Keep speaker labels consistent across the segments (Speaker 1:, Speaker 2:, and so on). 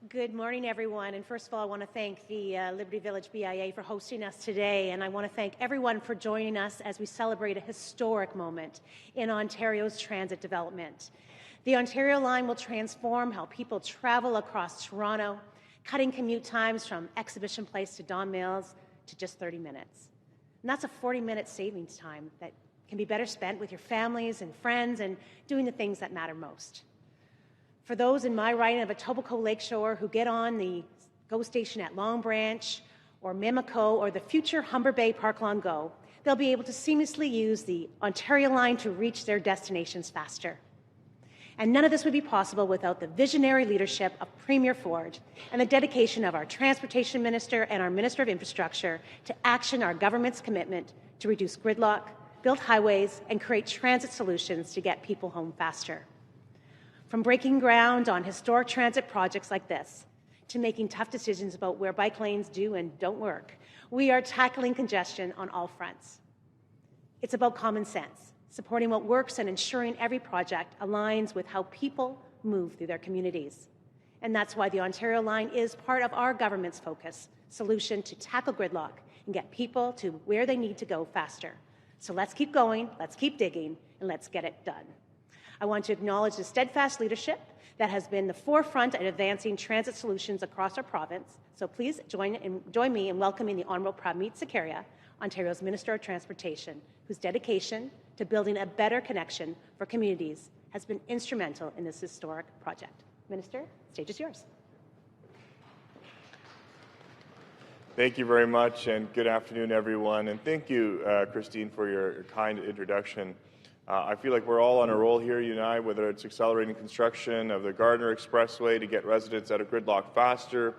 Speaker 1: Good morning, everyone. And first of all, I want to thank the Liberty Village BIA for hosting us today. And I want to thank everyone for joining us as we celebrate a historic moment in Ontario's transit development. The Ontario line will transform how people travel across Toronto, cutting commute times from Exhibition Place to Don Mills to just 30 minutes. And that's a 40-minute savings time that can be better spent with your families and friends and doing the things that matter most. For those in my riding of Etobicoke Lakeshore who get on the GO station at Long Branch or Mimico or the future Humber Bay Park-Lawn GO, they'll be able to seamlessly use the Ontario line to reach their destinations faster. And none of this would be possible without the visionary leadership of Premier Ford and the dedication of our Transportation Minister and our Minister of Infrastructure to action our government's commitment to reduce gridlock, build highways, and create transit solutions to get people home faster. From breaking ground on historic transit projects like this to making tough decisions about where bike lanes do and don't work, we are tackling congestion on all fronts. It's about common sense, supporting what works and ensuring every project aligns with how people move through their communities. And that's why the Ontario line is part of our government's focus solution to tackle gridlock and get people to where they need to go faster. So let's keep going, let's keep digging, and let's get it done. I want to acknowledge the steadfast leadership that has been the forefront in advancing transit solutions across our province. So please join me in welcoming the Honourable Prabmeet Sarkaria, Ontario's Minister of Transportation, whose dedication to building a better connection for communities has been instrumental in this historic project. Minister, the stage is yours.
Speaker 2: Thank you very much, and good afternoon, everyone. And thank you, Christine, for your kind introduction. I feel like we're all on a roll here, you and I, whether it's accelerating construction of the Gardiner Expressway to get residents out of gridlock faster,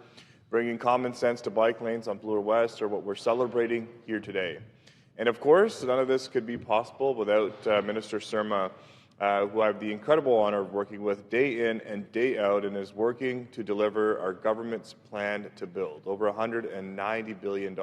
Speaker 2: bringing common sense to bike lanes on Bloor West, or what we're celebrating here today. And of course, none of this could be possible without Minister Surma, who I have the incredible honor of working with day in and day out, and is working to deliver our government's plan to build over $190 billion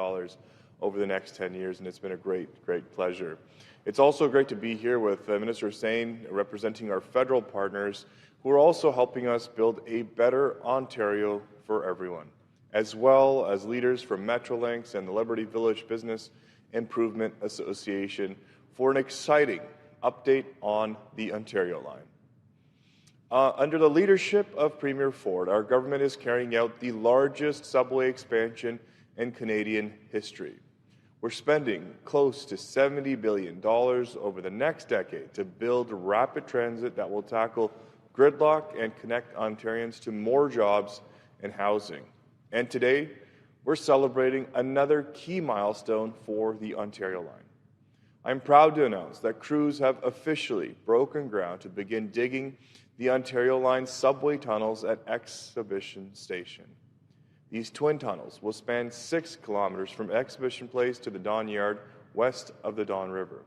Speaker 2: over the next 10 years, and it's been a great pleasure. It's also great to be here with Minister Hussen, representing our federal partners, who are also helping us build a better Ontario for everyone, as well as leaders from Metrolinx and the Liberty Village Business Improvement Association for an exciting update on the Ontario line. Under the leadership of Premier Ford, our government is carrying out the largest subway expansion in Canadian history. We're spending close to $70 billion over the next decade to build rapid transit that will tackle gridlock and connect Ontarians to more jobs and housing. And today, we're celebrating another key milestone for the Ontario line. I'm proud to announce that crews have officially broken ground to begin digging the Ontario line subway tunnels at Exhibition Station. These twin tunnels will span 6 kilometers from Exhibition Place to the Don Yard west of the Don River.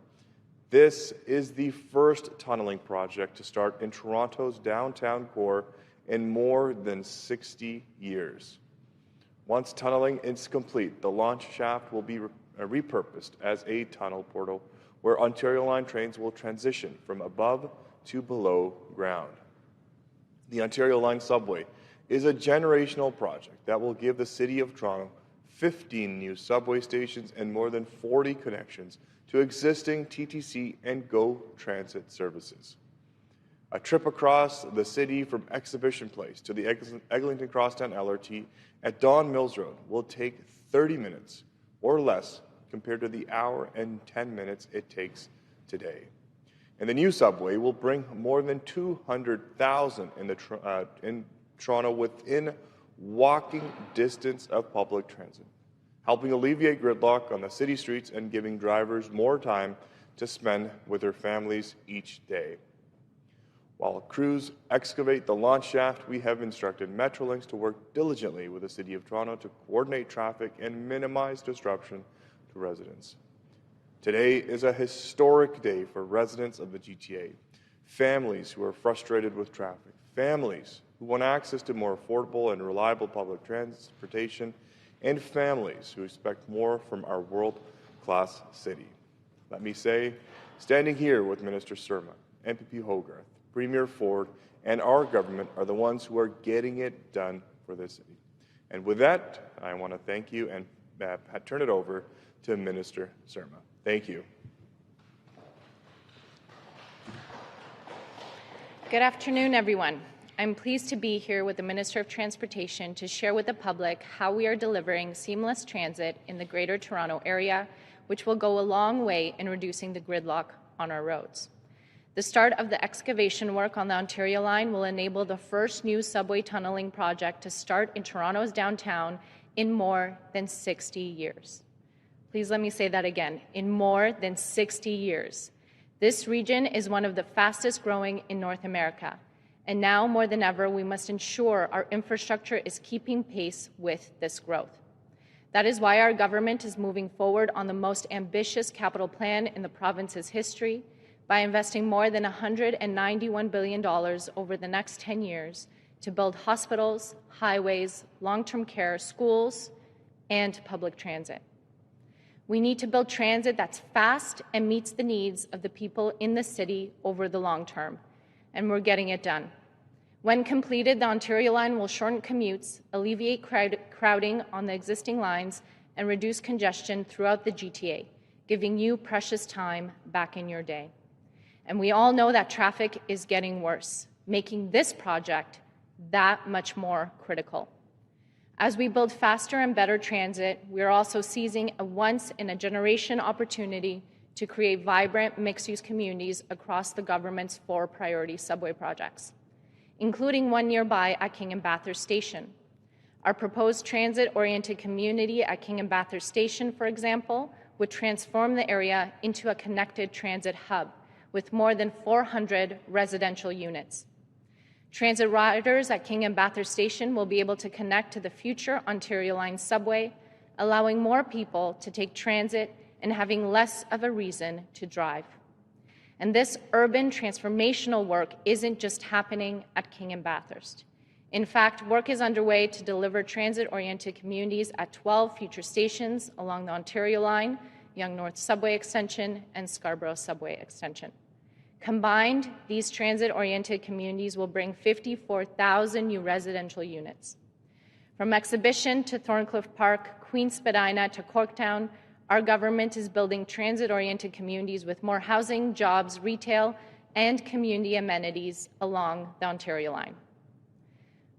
Speaker 2: This is the first tunneling project to start in Toronto's downtown core in more than 60 years. Once tunneling is complete, the launch shaft will be repurposed as a tunnel portal where Ontario line trains will transition from above to below ground. The Ontario line subway is a generational project that will give the City of Toronto 15 new subway stations and more than 40 connections to existing TTC and GO transit services. A trip across the city from Exhibition Place to the Eglinton Crosstown LRT at Don Mills Road will take 30 minutes or less compared to the hour and 10 minutes it takes today. And the new subway will bring more than 200,000 in Toronto within walking distance of public transit, helping alleviate gridlock on the city streets and giving drivers more time to spend with their families each day. While crews excavate the launch shaft, we have instructed Metrolinx to work diligently with the City of Toronto to coordinate traffic and minimize disruption to residents. Today is a historic day for residents of the GTA, families who are frustrated with traffic, families who want access to more affordable and reliable public transportation, and families who expect more from our world-class city. Let me say, standing here with Minister Surma, MPP Hogarth, Premier Ford, and our government are the ones who are getting it done for this city. And with that, I want to thank you and turn it over to Minister Surma. Thank you.
Speaker 3: Good afternoon, everyone. I'm pleased to be here with the Minister of Transportation to share with the public how we are delivering seamless transit in the Greater Toronto Area, which will go a long way in reducing the gridlock on our roads. The start of the excavation work on the Ontario line will enable the first new subway tunneling project to start in Toronto's downtown in more than 60 years. Please let me say that again, in more than 60 years. This region is one of the fastest growing in North America, and now more than ever, we must ensure our infrastructure is keeping pace with this growth. That is why our government is moving forward on the most ambitious capital plan in the province's history, by investing more than $191 billion over the next 10 years to build hospitals, highways, long-term care, schools, and public transit. We need to build transit that's fast and meets the needs of the people in the city over the long term, and we're getting it done. When completed, the Ontario line will shorten commutes, alleviate crowding on the existing lines, and reduce congestion throughout the GTA, giving you precious time back in your day. And we all know that traffic is getting worse, making this project that much more critical. As we build faster and better transit, we are also seizing a once-in-a-generation opportunity to create vibrant mixed-use communities across the government's 4 priority subway projects, including one nearby at King and Bathurst Station. Our proposed transit-oriented community at King and Bathurst Station, for example, would transform the area into a connected transit hub with more than 400 residential units. Transit riders at King and Bathurst Station will be able to connect to the future Ontario Line subway, allowing more people to take transit and having less of a reason to drive. And this urban transformational work isn't just happening at King and Bathurst. In fact, work is underway to deliver transit-oriented communities at 12 future stations along the Ontario Line, Yonge North Subway Extension, and Scarborough Subway Extension. Combined, these transit-oriented communities will bring 54,000 new residential units. From Exhibition to Thorncliffe Park, Queen Spadina to Corktown, our government is building transit-oriented communities with more housing, jobs, retail, and community amenities along the Ontario Line.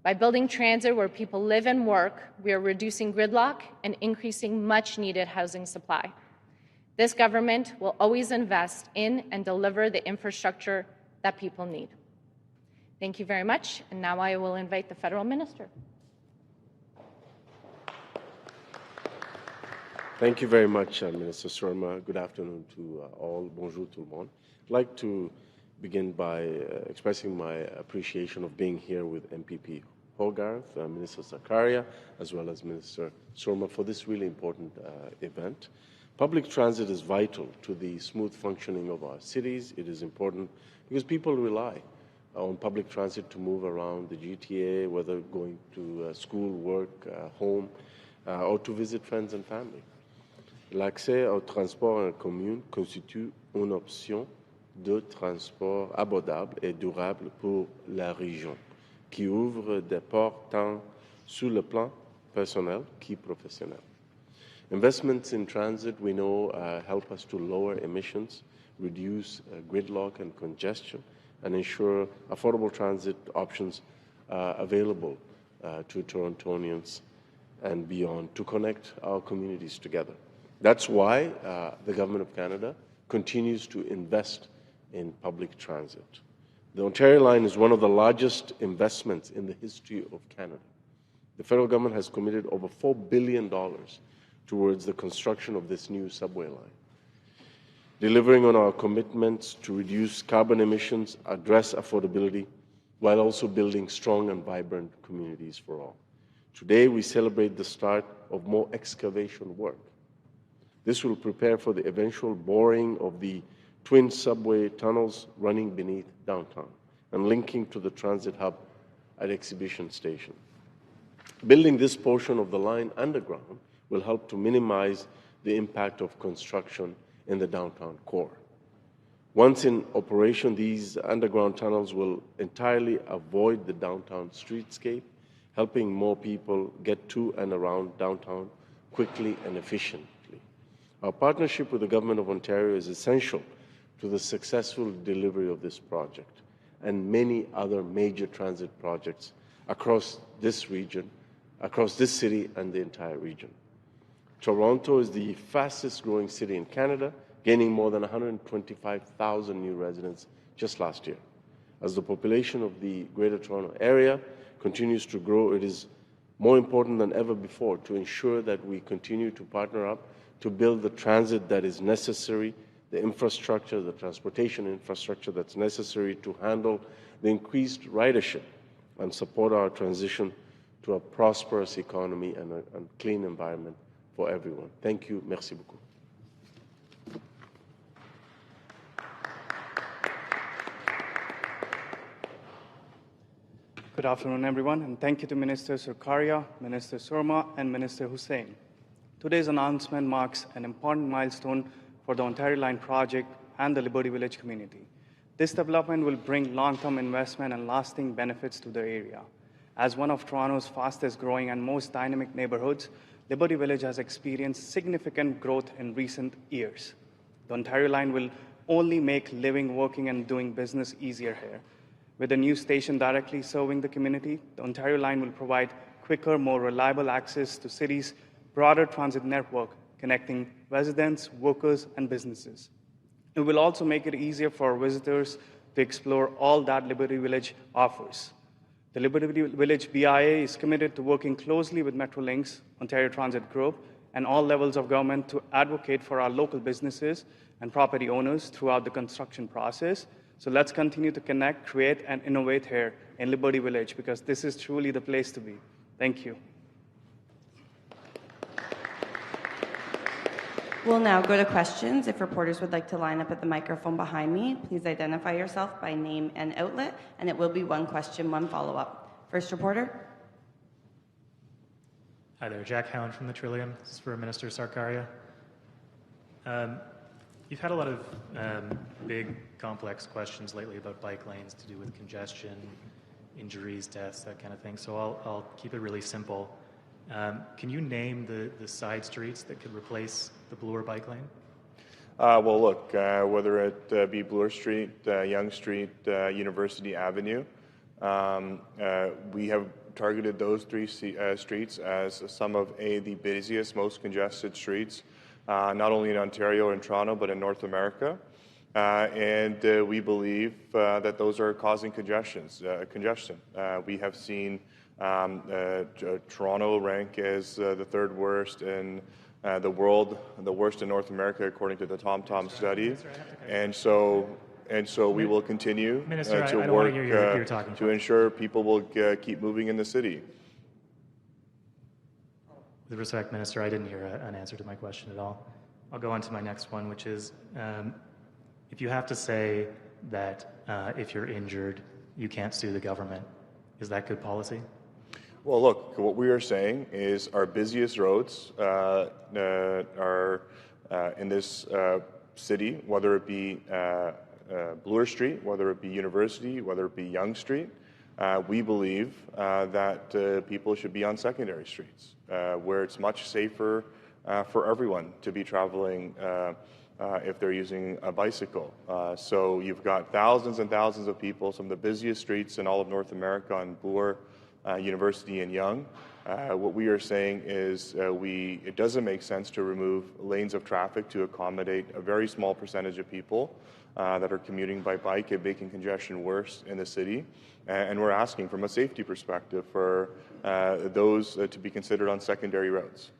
Speaker 3: By building transit where people live and work, we are reducing gridlock and increasing much-needed housing supply. This government will always invest in and deliver the infrastructure that people need. Thank you very much, and now I will invite the Federal Minister.
Speaker 4: Thank you very much, Minister Surma. Good afternoon to all. Bonjour tout le monde. I'd like to begin by expressing my appreciation of being here with MPP Hogarth, Minister Sarkaria, as well as Minister Surma for this really important event. Public transit is vital to the smooth functioning of our cities. It is important because people rely on public transit to move around the GTA, whether going to school, work, home, or to visit friends and family. L'accès au transport en commun constitue une option de transport abordable et durable pour la région, qui ouvre des portes tant sur le plan personnel que professionnel. Investments in transit, we know, help us to lower emissions, reduce gridlock and congestion, and ensure affordable transit options available to Torontonians and beyond to connect our communities together. That's why the Government of Canada continues to invest in public transit. The Ontario Line is one of the largest investments in the history of Canada. The federal government has committed over $4 billion towards the construction of this new subway line, delivering on our commitments to reduce carbon emissions, address affordability, while also building strong and vibrant communities for all. Today, we celebrate the start of more excavation work. This will prepare for the eventual boring of the twin subway tunnels running beneath downtown and linking to the transit hub at Exhibition Station. Building this portion of the line underground will help to minimize the impact of construction in the downtown core. Once in operation, these underground tunnels will entirely avoid the downtown streetscape helping more people get to and around downtown quickly and efficiently. Our partnership with the Government of Ontario is essential to the successful delivery of this project and many other major transit projects across this region, across this city and the entire region. Toronto is the fastest growing city in Canada, gaining more than 125,000 new residents just last year. As the population of the Greater Toronto Area continues to grow, it is more important than ever before to ensure that we continue to partner up to build the transit that is necessary, the infrastructure, the transportation infrastructure that's necessary to handle the increased ridership and support our transition to a prosperous economy and a clean environment for everyone. Thank you. Merci beaucoup.
Speaker 5: Good afternoon, everyone, and thank you to Minister Sarkaria, Minister Surma, and Minister Hussen. Today's announcement marks an important milestone for the Ontario Line project and the Liberty Village community. This development will bring long-term investment and lasting benefits to the area. As one of Toronto's fastest growing and most dynamic neighborhoods, Liberty Village has experienced significant growth in recent years. The Ontario Line will only make living, working, and doing business easier here. With a new station directly serving the community, the Ontario Line will provide quicker, more reliable access to city's broader transit network, connecting residents, workers, and businesses. It will also make it easier for visitors to explore all that Liberty Village offers. The Liberty Village BIA is committed to working closely with Metrolinx, Ontario Transit Group, and all levels of government to advocate for our local businesses and property owners throughout the construction process. So let's continue to connect, create, and innovate here in Liberty Village, because this is truly the place to be. Thank you.
Speaker 6: We'll now go to questions. If reporters would like to line up at the microphone behind me, please identify yourself by name and outlet, and it will be one question, one follow-up. First reporter.
Speaker 7: Hi there, Jack Hound from the Trillium. This is for Minister Sarkaria. You've had a lot of big, complex questions lately about bike lanes to do with congestion, injuries, deaths, that kind of thing. So I'll keep it really simple. Can you name the side streets that could replace the Bloor bike lane?
Speaker 2: Well, look, whether it be Bloor Street, Yonge Street, University Avenue, we have targeted those three streets as some of the busiest, most congested streets, not only in Ontario and Toronto, but in North America. And we believe that those are causing congestion. We have seen Toronto rank as the third worst in the world, the worst in North America, according to the TomTom study. And so we will continue to work to ensure people will keep moving in the city.
Speaker 7: With respect, Minister, I didn't hear an answer to my question at all. I'll go on to my next one, which is, if you have to say that if you're injured, you can't sue the government, is that good policy?
Speaker 2: Well, look, what we are saying is our busiest roads are in this city, whether it be Bloor Street, whether it be University, whether it be Yonge Street. We believe that people should be on secondary streets, where it's much safer for everyone to be traveling if they're using a bicycle. So you've got thousands and thousands of people, some of the busiest streets in all of North America on Bloor, University, and Yonge. What we are saying is it doesn't make sense to remove lanes of traffic to accommodate a very small percentage of people that are commuting by bike and making congestion worse in the city. And we're asking from a safety perspective for those to be considered on secondary roads.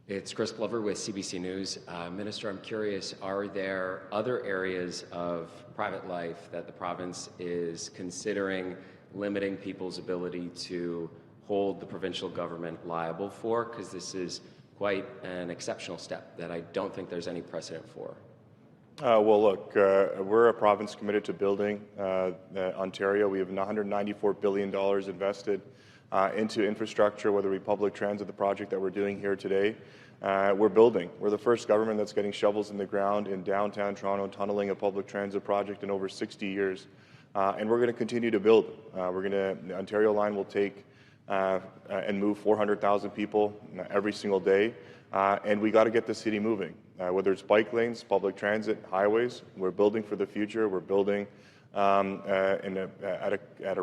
Speaker 8: It's Chris Glover with CBC News. Minister, I'm curious, are there other areas of private life that the province is considering limiting people's ability to hold the provincial government liable for? Because this is quite an exceptional step that I don't think there's any precedent for.
Speaker 2: Well, look, we're a province committed to building Ontario. We have $194 billion invested into infrastructure, whether it be public transit, the project that we're doing here today. We're building. We're the first government that's getting shovels in the ground in downtown Toronto, tunneling a public transit project in over 60 years. and we're going to continue to build. The Ontario Line will take and move 400,000 people every single day, and we got to get the city moving. Whether it's bike lanes, public transit, highways, we're building for the future. We're building at a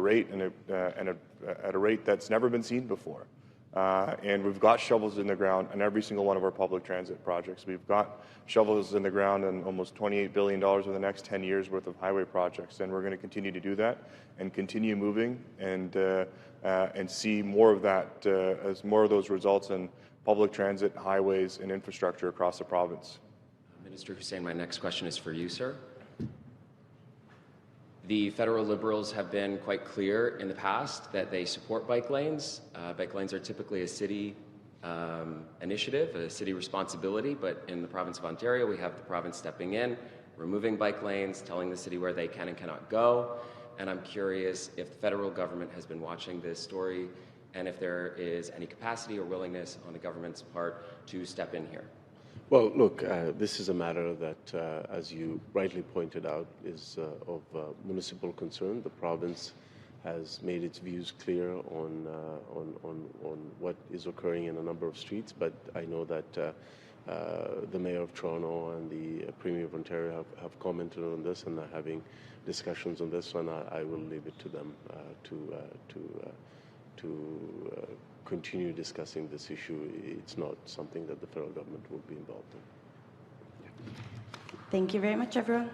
Speaker 2: rate that's never been seen before. And we've got shovels in the ground on every single one of our public transit projects. We've got shovels in the ground on almost $28 billion over the next 10 years worth of highway projects, and we're going to continue to do that and continue moving and see more of that as more of those results in public transit, highways, and infrastructure across the province.
Speaker 8: Minister Hussen, my next question is for you, sir. The federal Liberals have been quite clear in the past that they support bike lanes. Bike lanes are typically a city initiative, a city responsibility, but in the province of Ontario, we have the province stepping in, removing bike lanes, telling the city where they can and cannot go. And I'm curious if the federal government has been watching this story and if there is any capacity or willingness on the government's part to step in here.
Speaker 4: Well, look, this is a matter that, as you rightly pointed out, is of municipal concern. The province has made its views clear on what is occurring in a number of streets, but I know that the Mayor of Toronto and the Premier of Ontario have commented on this and are having discussions on this, and I will leave it to them to continue discussing this issue. It's not something that the federal government will be involved in.
Speaker 6: Thank you very much, everyone.